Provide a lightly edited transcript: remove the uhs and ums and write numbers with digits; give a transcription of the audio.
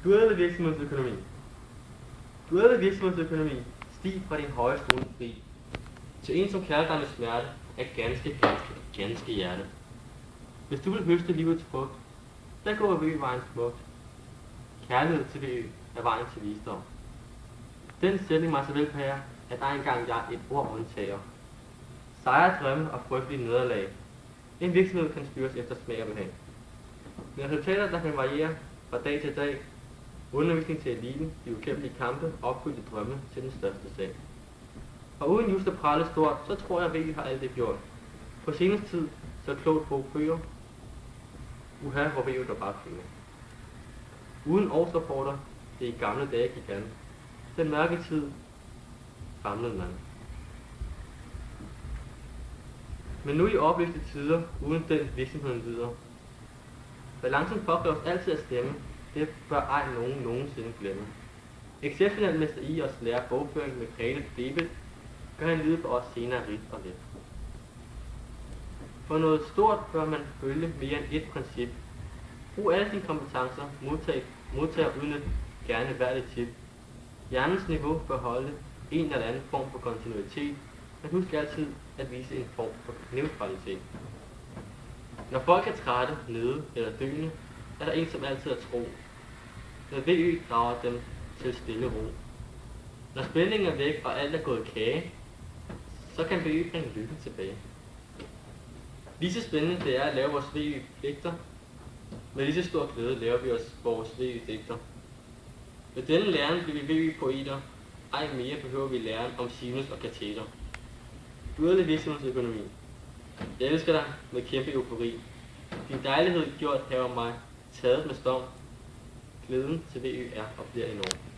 Duelle virksomhedsøkonomi. Duelle virksomhedsøkonomi. Stig fra din høje stol fri. Til en som kalder dig med smerte, er ganske hjerte. Hvis du vil høste livets frugt, der går VØ vejen smukt. Kærlighed til VØ er vejen til visdom. Den sætning mig så vel pærer, at der engang jeg et ord undtager. Sejre, drømme og frygtelige nederlag. En virksomhed kan styres efter smag og behag. Med resultater, der kan variere fra dag til dag, undervisning til eliten, de ukæmpelige kampe, opfyldte drømme til den største sag. Og uden just at prale stort, så tror jeg, at VØ har alt det gjort. På seneste tid, så klogt på fører. Uha, hvor VØ der bare kvinder. Uden årsrapporter, det i gamle dage gik an. Den mørke tid famlede man. Men nu i oplyste tider, uden den virksomheden videre. Balancen påkræves altid at stemme, det bør ej nogen nogensinde glemme. Exceptionelt mester I os lærer bogføring med kreativt debet, gør han lide for os senere rigt og let. For noget stort bør man følge mere end et princip. Brug alle dine kompetencer, modtag og udnyt gerne hvert et tip. Hjernens niveau bør holde en eller anden form for kontinuitet, men husk altid at vise en form for neutralitet. Når folk er trætte, nede eller døende, er der en som altid er tro. Når VØ drager dem til stille ro. Når spændingen er væk og alt er gået kage, så kan VØ bringe lykken tilbage. Lige så spændende det er at lave vores VØ-pligter, med lige så stor glæde laver vi os vores VØ-digter. Med denne læren bliver vi VØ-poeter, ej mere behøver vi læren om sinus og kateter. Duelle virksomhedsøkonomi. Jeg elsker dig med kæmpe eufori. Din dejlighed gjort haver mig taget med storm. Glæden til VØ er og bliver enorm.